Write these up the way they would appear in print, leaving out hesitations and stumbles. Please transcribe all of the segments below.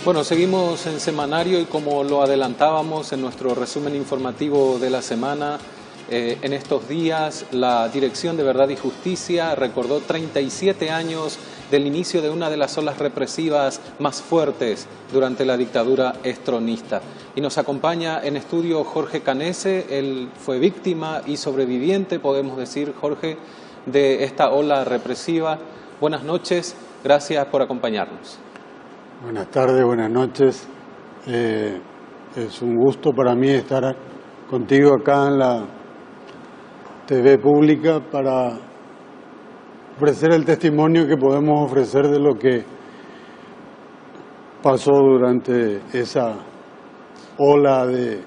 Bueno, seguimos en semanario y como lo adelantábamos en nuestro resumen informativo de la semana, en estos días la Dirección de Verdad y Justicia recordó 37 años del inicio de una de las olas represivas más fuertes durante la dictadura estronista. Y nos acompaña en estudio Jorge Canese. Él fue víctima y sobreviviente, podemos decir, Jorge, de esta ola represiva. Buenas noches, gracias por acompañarnos. Buenas tardes, buenas noches. Es un gusto para mí estar contigo acá en la TV pública para ofrecer el testimonio que podemos ofrecer de lo que pasó durante esa ola de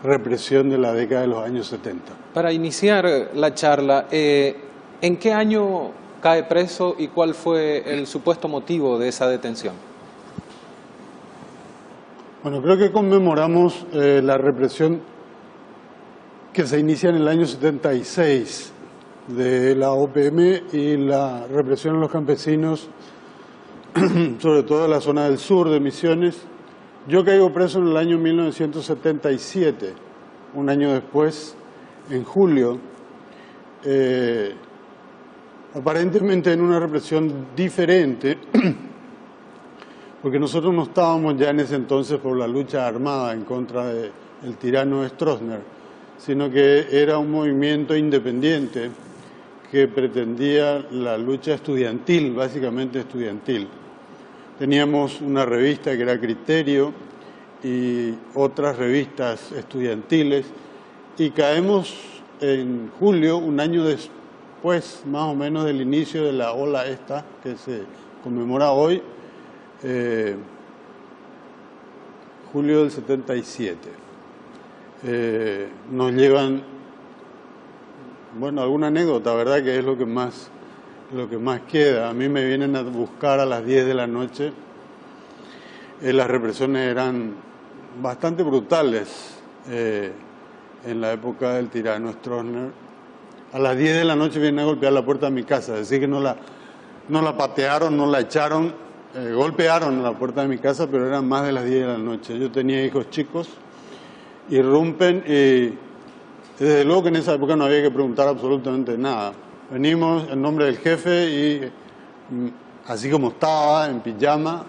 represión de la década de los años 70. Para iniciar la charla, ¿en qué año cae preso y cuál fue el supuesto motivo de esa detención? Bueno, creo que conmemoramos la represión que se inicia en el año 76 de la OPM y la represión a los campesinos, sobre todo en la zona del sur de Misiones. Yo caigo preso en el año 1977, un año después, en julio, aparentemente en una represión diferente, porque nosotros no estábamos ya en ese entonces por la lucha armada en contra del tirano Stroessner, sino que era un movimiento independiente que pretendía la lucha estudiantil, básicamente estudiantil. Teníamos una revista que era Criterio y otras revistas estudiantiles, y caemos en julio, un año después más o menos del inicio de la ola esta que se conmemora hoy, julio del 77. Nos llevan, bueno, alguna anécdota, ¿verdad? Que es lo que más queda. A mí me vienen a buscar a las 10 de la noche. Las represiones eran bastante brutales en la época del tirano Stroessner. A las 10 de la noche vienen a golpear la puerta de mi casa, es decir que no la patearon, no la echaron, golpearon la puerta de mi casa, pero eran más de las 10 de la noche. Yo tenía hijos chicos, irrumpen y desde luego que en esa época no había que preguntar absolutamente nada. Venimos en nombre del jefe y así como estaba, en pijama,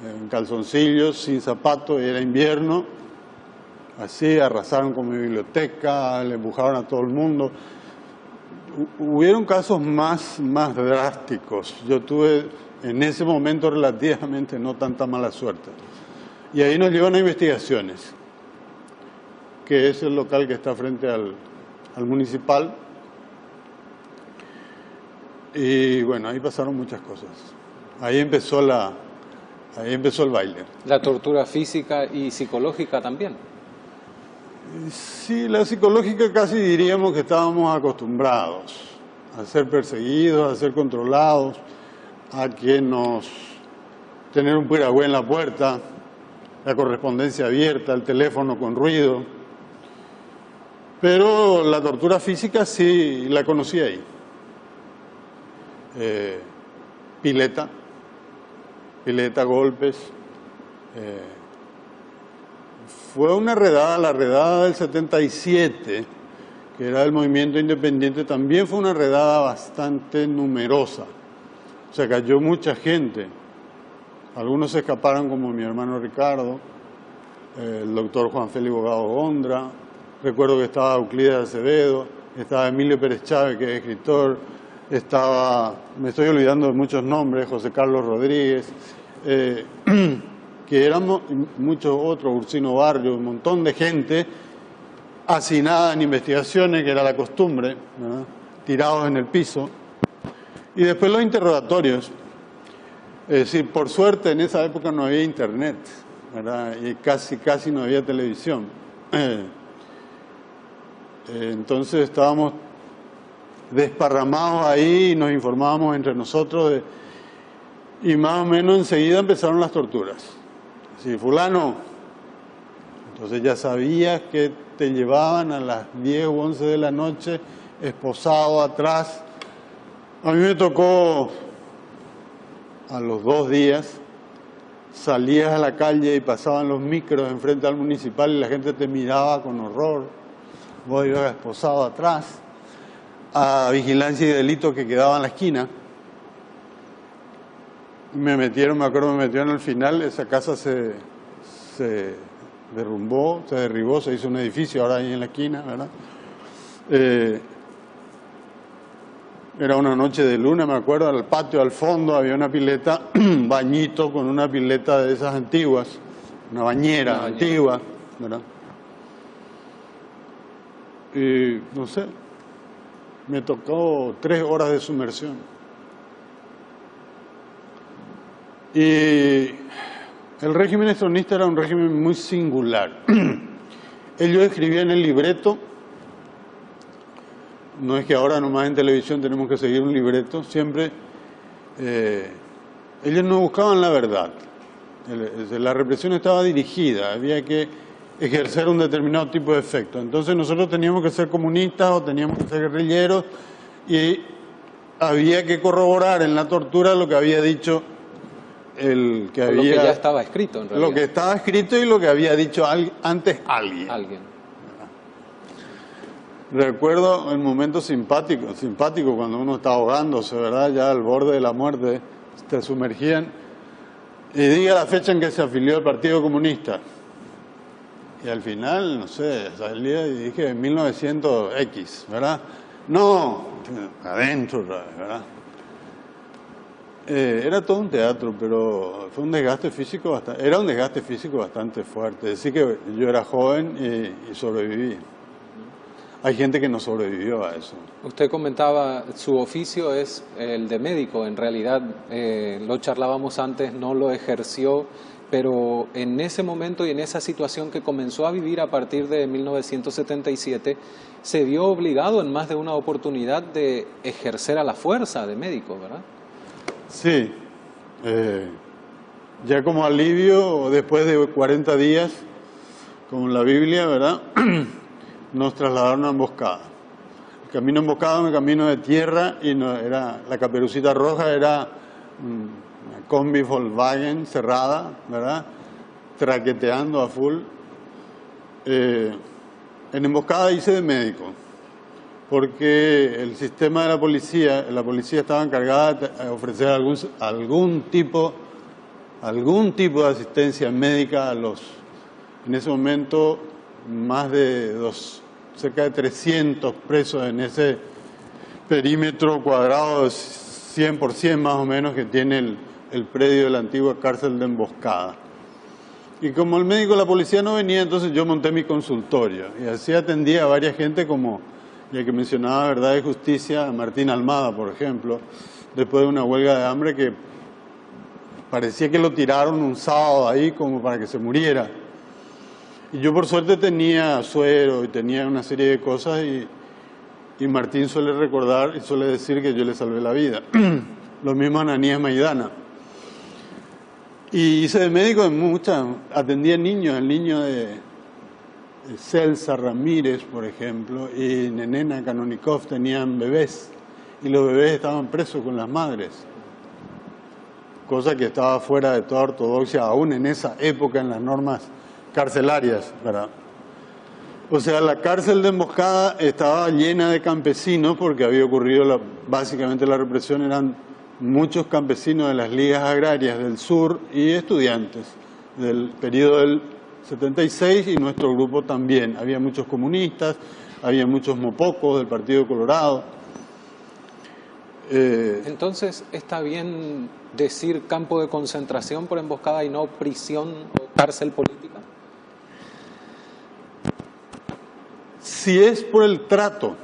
en calzoncillos, sin zapatos, era invierno, así arrasaron con mi biblioteca, le empujaron a todo el mundo. Hubieron casos más drásticos. Yo tuve en ese momento relativamente no tanta mala suerte. Y ahí nos llevan a investigaciones, que es el local que está frente al municipal. Y bueno, ahí pasaron muchas cosas. Ahí empezó el baile. ¿La tortura física y psicológica también? Sí, la psicológica casi diríamos que estábamos acostumbrados a ser perseguidos, a ser controlados, a tener un piragüe en la puerta, la correspondencia abierta, el teléfono con ruido. Pero la tortura física sí la conocí ahí. Pileta, golpes. Fue una redada, la redada del 77, que era del movimiento independiente, también fue una redada bastante numerosa. O sea, cayó mucha gente. Algunos se escaparon, como mi hermano Ricardo, el doctor Juan Félix Bogado Gondra. Recuerdo que estaba Euclides Acevedo, estaba Emilio Pérez Chávez, que es escritor, me estoy olvidando de muchos nombres, José Carlos Rodríguez, que éramos muchos otros, Ursino Barrio, un montón de gente hacinada en investigaciones, que era la costumbre, ¿verdad? Tirados en el piso. Y después los interrogatorios. Es decir, por suerte en esa época no había internet, ¿verdad? Y casi no había televisión. Entonces estábamos desparramados ahí y nos informábamos entre nosotros y más o menos enseguida empezaron las torturas. Si fulano, entonces ya sabías que te llevaban a las 10 u 11 de la noche esposado atrás. A mí me tocó a los 2 días salías a la calle y pasaban los micros enfrente al municipal y la gente te miraba con horror, vos ibas esposado atrás, a vigilancia y delito que quedaba en la esquina. Me acuerdo, me metieron al final, esa casa se derrumbó, se derribó, se hizo un edificio ahora ahí en la esquina, ¿verdad? Era una noche de luna, me acuerdo, al patio al fondo había una pileta, un bañito con una pileta de esas antiguas, una bañera antigua, ¿verdad? Y no sé, me tocó 3 horas de sumersión. Y el régimen estronista era un régimen muy singular. Ellos escribían el libreto. No es que ahora nomás en televisión tenemos que seguir un libreto, siempre ellos no buscaban la verdad. La represión estaba dirigida, había que ejercer un determinado tipo de efecto. Entonces nosotros teníamos que ser comunistas o teníamos que ser guerrilleros y había que corroborar en la tortura lo que había dicho lo que ya estaba escrito en realidad. Lo que estaba escrito y lo que había dicho antes alguien. Recuerdo el momento simpático cuando uno está ahogándose, ¿verdad? Ya al borde de la muerte, te sumergían. Y diga la fecha en que se afilió al Partido Comunista. Y al final, no sé, salía y dije 1900X, ¿verdad? No, adentro, ¿verdad? Era todo un teatro, pero fue un desgaste físico era un desgaste físico bastante fuerte. Decir que yo era joven y sobreviví. Hay gente que no sobrevivió a eso. Usted comentaba, su oficio es el de médico, en realidad lo charlábamos antes, no lo ejerció, pero en ese momento y en esa situación que comenzó a vivir a partir de 1977, se vio obligado en más de una oportunidad de ejercer a la fuerza de médico, ¿verdad? Sí, ya como alivio, después de 40 días, como en la Biblia, ¿verdad? Nos trasladaron a emboscada. El camino emboscado era un camino de tierra y la Caperucita Roja era una combi Volkswagen cerrada, ¿verdad? Traqueteando a full. En emboscada hice de médico, porque el sistema de la policía estaba encargada de ofrecer algún tipo de asistencia médica en ese momento, más de cerca de 300 presos en ese perímetro cuadrado de 100% más o menos que tiene el predio de la antigua cárcel de Emboscada. Y como el médico de la policía no venía, entonces yo monté mi consultorio y así atendía a varias gente, como ya que mencionaba Verdad y Justicia, a Martín Almada, por ejemplo, después de una huelga de hambre que parecía que lo tiraron un sábado ahí como para que se muriera. Y yo por suerte tenía suero y tenía una serie de cosas y Martín suele recordar y suele decir que yo le salvé la vida. Lo mismo a Ananías Maidana. Y hice de médico atendía niños, el niño de Celsa Ramírez, por ejemplo, y Nenena Kanonikov tenían bebés y los bebés estaban presos con las madres. Cosa que estaba fuera de toda ortodoxia aún en esa época en las normas carcelarias, ¿verdad? O sea, la cárcel de Emboscada estaba llena de campesinos porque había ocurrido básicamente la represión, eran muchos campesinos de las ligas agrarias del sur y estudiantes del periodo del 76 y nuestro grupo también. Había muchos comunistas, había muchos mopocos del Partido Colorado. Entonces, ¿está bien decir campo de concentración por Emboscada y no prisión o cárcel política? Si es por el trato,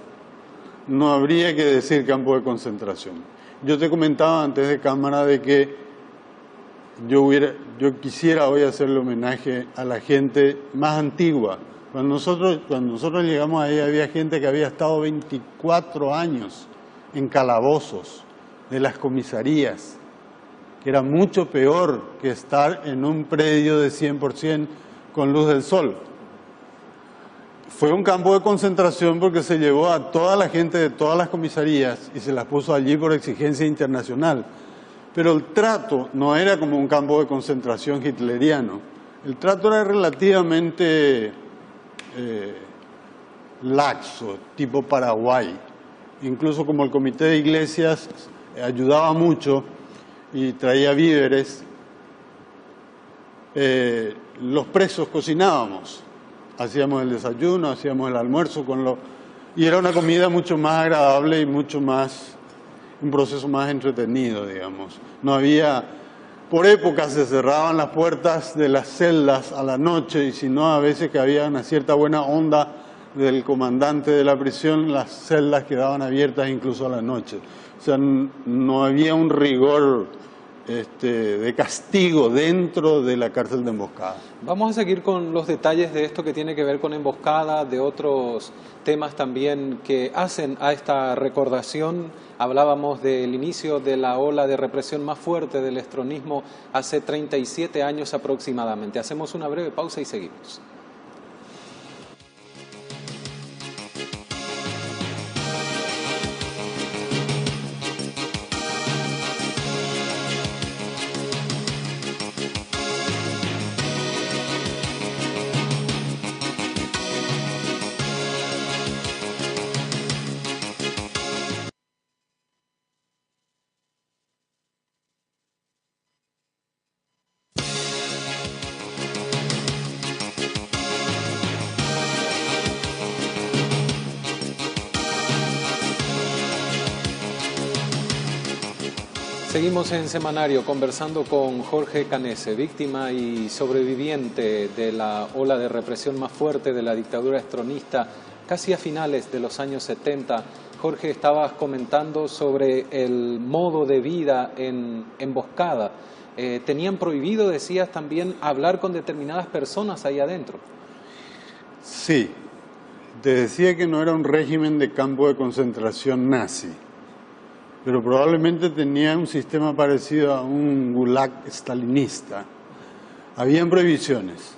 no habría que decir campo de concentración. Yo te comentaba antes de cámara de que yo quisiera hoy hacerle homenaje a la gente más antigua. Cuando nosotros llegamos ahí había gente que había estado 24 años en calabozos de las comisarías, que era mucho peor que estar en un predio de 100% con luz del sol. Fue un campo de concentración porque se llevó a toda la gente de todas las comisarías y se las puso allí por exigencia internacional. Pero el trato no era como un campo de concentración hitleriano. El trato era relativamente laxo, tipo Paraguay. Incluso como el comité de iglesias ayudaba mucho y traía víveres, los presos cocinábamos. Hacíamos el desayuno, hacíamos el almuerzo y era una comida mucho más agradable y mucho más, un proceso más entretenido, digamos. No había, por épocas se cerraban las puertas de las celdas a la noche y si no, a veces que había una cierta buena onda del comandante de la prisión, las celdas quedaban abiertas incluso a la noche. O sea, no había un rigor de castigo dentro de la cárcel de Emboscada. Vamos a seguir con los detalles de esto que tiene que ver con Emboscada, de otros temas también que hacen a esta recordación. Hablábamos del inicio de la ola de represión más fuerte del estronismo hace 37 años aproximadamente. Hacemos una breve pausa y seguimos. Seguimos en Semanario conversando con Jorge Canese, víctima y sobreviviente de la ola de represión más fuerte de la dictadura estronista, casi a finales de los años 70. Jorge, estabas comentando sobre el modo de vida en Emboscada. Tenían prohibido, decías también, hablar con determinadas personas ahí adentro. Sí, te decía que no era un régimen de campo de concentración nazi, pero probablemente tenía un sistema parecido a un gulag stalinista. Habían prohibiciones.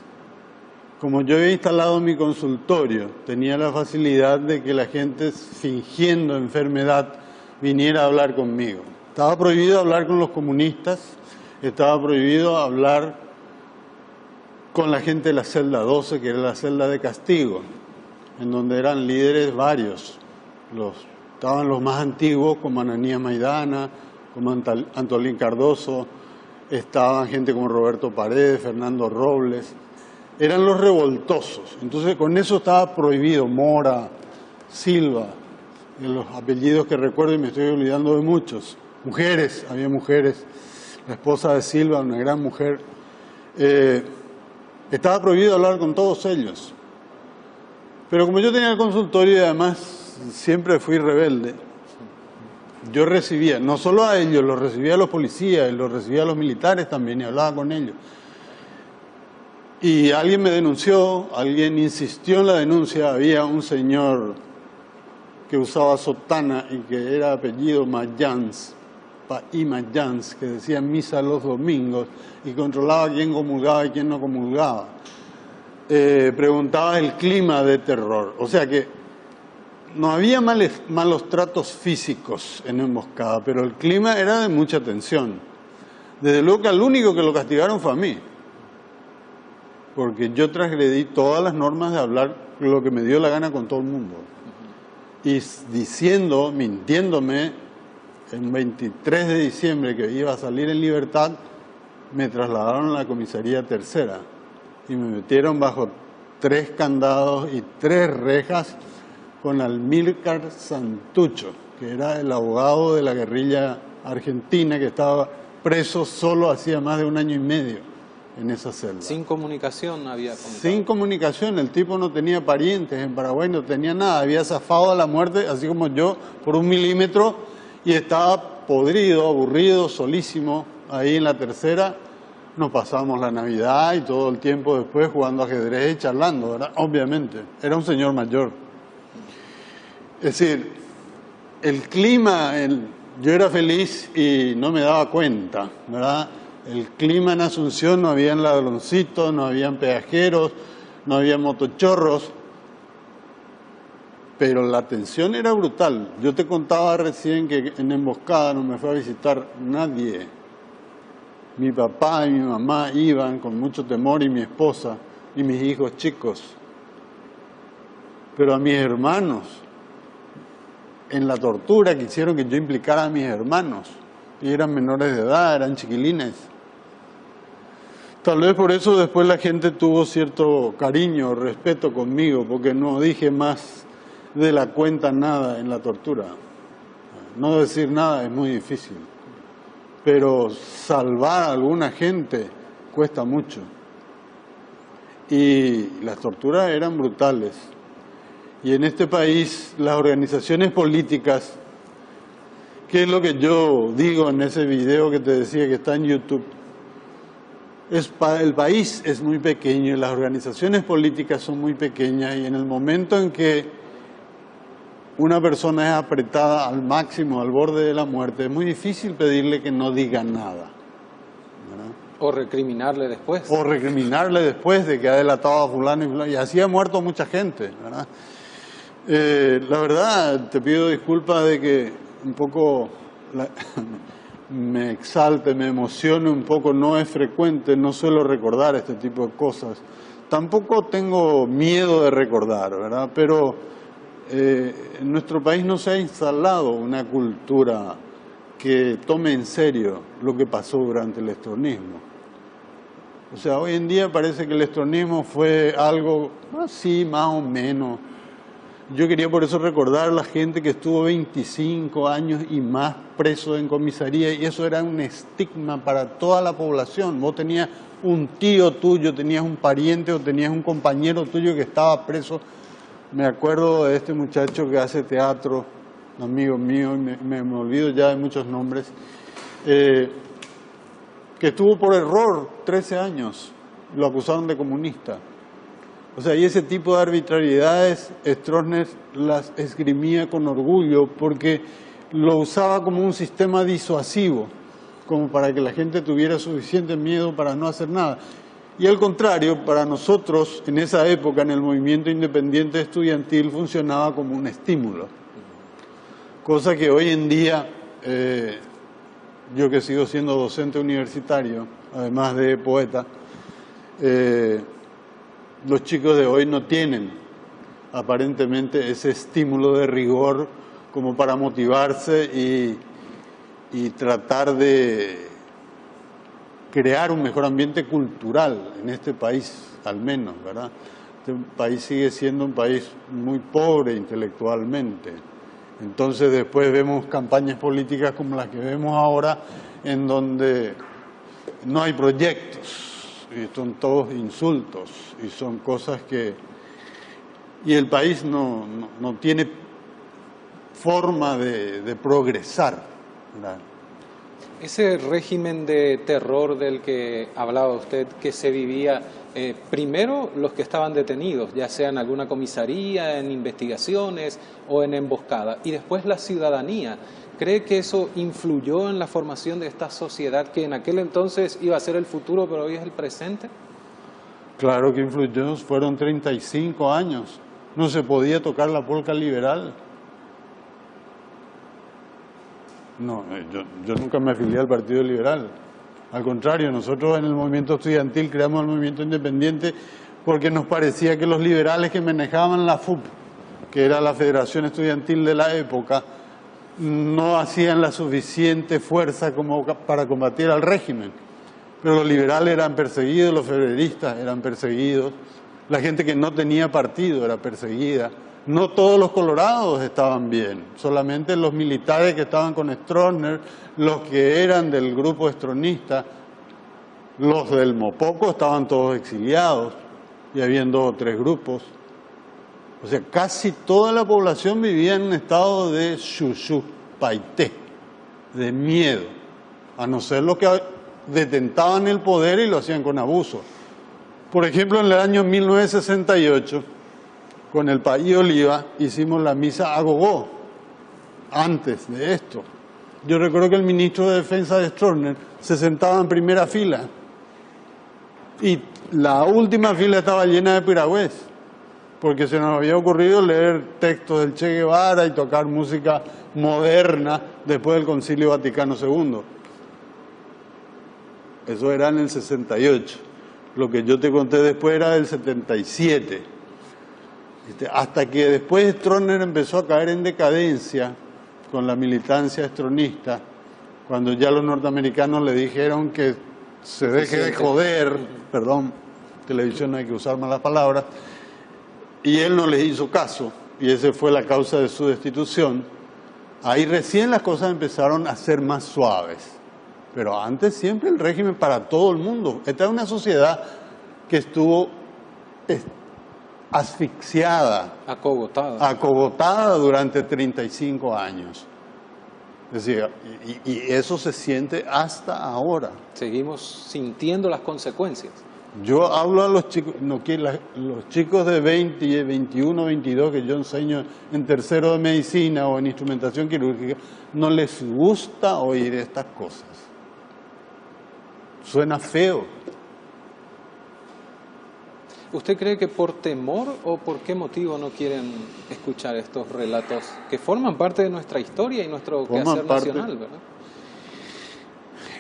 Como yo había instalado mi consultorio, tenía la facilidad de que la gente fingiendo enfermedad viniera a hablar conmigo. Estaba prohibido hablar con los comunistas, estaba prohibido hablar con la gente de la celda 12, que era la celda de castigo, en donde eran líderes varios. Estaban los más antiguos, como Ananías Maidana, como Antolín Cardoso, estaban gente como Roberto Paredes, Fernando Robles. Eran los revoltosos. Entonces con eso estaba prohibido. Mora, Silva, los apellidos que recuerdo y me estoy olvidando de muchos. Mujeres, había mujeres. La esposa de Silva, una gran mujer. Estaba prohibido hablar con todos ellos. Pero como yo tenía el consultorio y además siempre fui rebelde, yo recibía, no solo a ellos, los recibía a los policías, los recibía a los militares también y hablaba con ellos. Y alguien me denunció, alguien insistió en la denuncia, había un señor que usaba sotana y que era apellido Mayans, Paí Mayans, que decía misa los domingos y controlaba quién comulgaba y quién no comulgaba. Preguntaba el clima de terror, o sea que no había malos tratos físicos en Emboscada, pero el clima era de mucha tensión. Desde luego que al único que lo castigaron fue a mí, porque yo transgredí todas las normas de hablar lo que me dio la gana con todo el mundo. Y diciendo, mintiéndome, el 23 de diciembre que iba a salir en libertad, me trasladaron a la comisaría tercera y me metieron bajo 3 candados y 3 rejas con Almílcar Santucho, que era el abogado de la guerrilla argentina que estaba preso solo hacía más de 1 año y medio en esa celda. Sin comunicación había comentado. Sin comunicación, el tipo no tenía parientes en Paraguay, no tenía nada, había zafado a la muerte, así como yo, por 1 milímetro, y estaba podrido, aburrido, solísimo, ahí en la tercera. Nos pasamos la Navidad y todo el tiempo después jugando ajedrez y charlando, ¿verdad? Obviamente, era un señor mayor. Es decir, el clima, yo era feliz y no me daba cuenta, ¿verdad? El clima en Asunción, no habían ladroncitos, no habían peajeros, no había motochorros, pero la tensión era brutal. Yo te contaba recién que en Emboscada no me fue a visitar nadie, Mi papá y mi mamá iban con mucho temor, y mi esposa y mis hijos chicos. Pero a mis hermanos, en la tortura quisieron que yo implicara a mis hermanos, y eran menores de edad, eran chiquilines. Tal vez por eso después la gente tuvo cierto cariño, respeto conmigo, porque no dije más de la cuenta nada en la tortura. No decir nada es muy difícil, pero salvar a alguna gente cuesta mucho. Y las torturas eran brutales. Y en este país las organizaciones políticas, que es lo que yo digo en ese video que te decía que está en YouTube, el país es muy pequeño y las organizaciones políticas son muy pequeñas, y en el momento en que una persona es apretada al máximo, al borde de la muerte, es muy difícil pedirle que no diga nada, ¿verdad? O recriminarle después. O recriminarle después de que ha delatado a fulano y fulano, y así ha muerto mucha gente, ¿verdad? La verdad, te pido disculpas de que un poco me exalte, me emocione un poco, no es frecuente, no suelo recordar este tipo de cosas. Tampoco tengo miedo de recordar, ¿verdad? Pero en nuestro país no se ha instalado una cultura que tome en serio lo que pasó durante el estornismo. O sea, hoy en día parece que el estornismo fue algo así, más o menos. Yo quería por eso recordar a la gente que estuvo 25 años y más preso en comisaría, y eso era un estigma para toda la población. Vos tenías un tío tuyo, tenías un pariente o tenías un compañero tuyo que estaba preso. Me acuerdo de este muchacho que hace teatro, un amigo mío, me olvido ya de muchos nombres, que estuvo por error 13 años, lo acusaron de comunista. O sea, y ese tipo de arbitrariedades Stroessner las esgrimía con orgullo, porque lo usaba como un sistema disuasivo, como para que la gente tuviera suficiente miedo para no hacer nada. Y al contrario, para nosotros, en esa época, en el movimiento independiente estudiantil, funcionaba como un estímulo. Cosa que hoy en día, yo que sigo siendo docente universitario, además de poeta, los chicos de hoy no tienen aparentemente ese estímulo de rigor como para motivarse y tratar de crear un mejor ambiente cultural en este país, al menos, ¿verdad? Este país sigue siendo un país muy pobre intelectualmente. Entonces después vemos campañas políticas como las que vemos ahora, en donde no hay proyectos, y son todos insultos, y son cosas que... Y el país no tiene forma de progresar, ¿verdad? Ese régimen de terror del que hablaba usted, que se vivía, primero los que estaban detenidos, ya sea en alguna comisaría, en investigaciones o en emboscada, y después la ciudadanía. ¿Cree que eso influyó en la formación de esta sociedad que en aquel entonces iba a ser el futuro, pero hoy es el presente? Claro que influyó, fueron 35 años. No se podía tocar la polca liberal. No, yo nunca me afilié al Partido Liberal. Al contrario, nosotros en el movimiento estudiantil creamos el movimiento independiente porque nos parecía que los liberales que manejaban la FUP, que era la Federación Estudiantil de la época, no hacían la suficiente fuerza como para combatir al régimen. Pero los liberales eran perseguidos, los febreristas eran perseguidos, la gente que no tenía partido era perseguida. No todos los colorados estaban bien, solamente los militares que estaban con Stroessner, los que eran del grupo estronista, los del Mopoco estaban todos exiliados, y habían 2 o 3 grupos. O sea, casi toda la población vivía en un estado de shushu, paité, de miedo, a no ser los que detentaban el poder y lo hacían con abuso. Por ejemplo, en el año 1968, con el País Oliva, hicimos la misa a gogó, antes de esto. Yo recuerdo que el ministro de Defensa de Stroessner se sentaba en primera fila, y la última fila estaba llena de piragüés, porque se nos había ocurrido leer textos del Che Guevara y tocar música moderna después del Concilio Vaticano II. eso era en el 68. Lo que yo te conté después era del 77. Hasta que después Stroessner empezó a caer en decadencia con la militancia stronista, cuando ya los norteamericanos le dijeron que se deje de joder, perdón, televisión no hay que usar malas palabras, y él no les hizo caso, y esa fue la causa de su destitución. Ahí recién las cosas empezaron a ser más suaves, pero antes siempre el régimen para todo el mundo. Esta es una sociedad que estuvo asfixiada, acogotada durante 35 años. Es decir, y eso se siente hasta ahora. Seguimos sintiendo las consecuencias. Yo hablo a los chicos, los chicos de 20, 21, 22 que yo enseño en tercero de medicina o en instrumentación quirúrgica, no les gusta oír estas cosas. Suena feo. ¿Usted cree que por temor o por qué motivo no quieren escuchar estos relatos que forman parte de nuestra historia y nuestro quehacer nacional, verdad?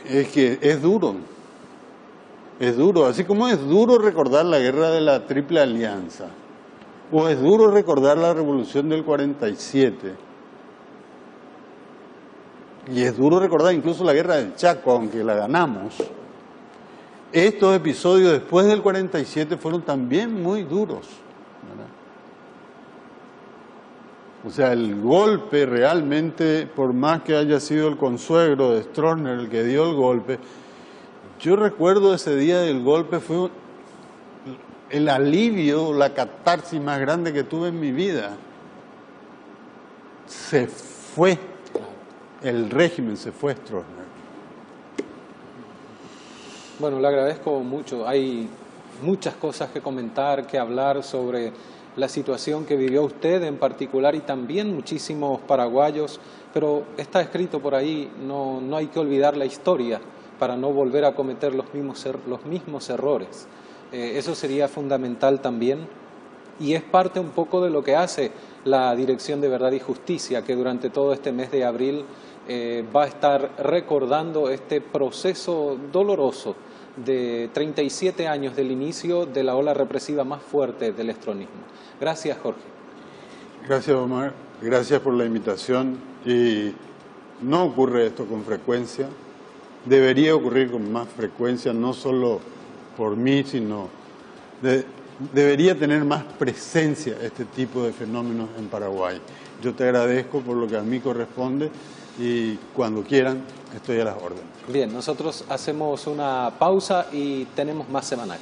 Es que es duro. Es duro, así como es duro recordar la guerra de la Triple Alianza, o es duro recordar la Revolución del 47, y es duro recordar incluso la guerra del Chaco, aunque la ganamos. Estos episodios después del 47 fueron también muy duros, ¿verdad? O sea, el golpe realmente, por más que haya sido el consuegro de Stroessner el que dio el golpe, yo recuerdo ese día del golpe, fue el alivio, la catarsis más grande que tuve en mi vida. Se fue, el régimen se fue, Stroessner. Bueno, le agradezco mucho. Hay muchas cosas que comentar, que hablar sobre la situación que vivió usted en particular y también muchísimos paraguayos, pero está escrito por ahí, no hay que olvidar la historia para no volver a cometer los mismos errores. Eso sería fundamental también y es parte un poco de lo que hace la Dirección de Verdad y Justicia, que durante todo este mes de abril va a estar recordando este proceso doloroso de 37 años del inicio de la ola represiva más fuerte del estronismo. Gracias, Jorge. Gracias, Omar. Gracias por la invitación. Y no ocurre esto con frecuencia. Debería ocurrir con más frecuencia, no solo por mí, sino debería tener más presencia este tipo de fenómenos en Paraguay. Yo te agradezco por lo que a mí corresponde y cuando quieran estoy a las órdenes. Bien, nosotros hacemos una pausa y tenemos más semanal.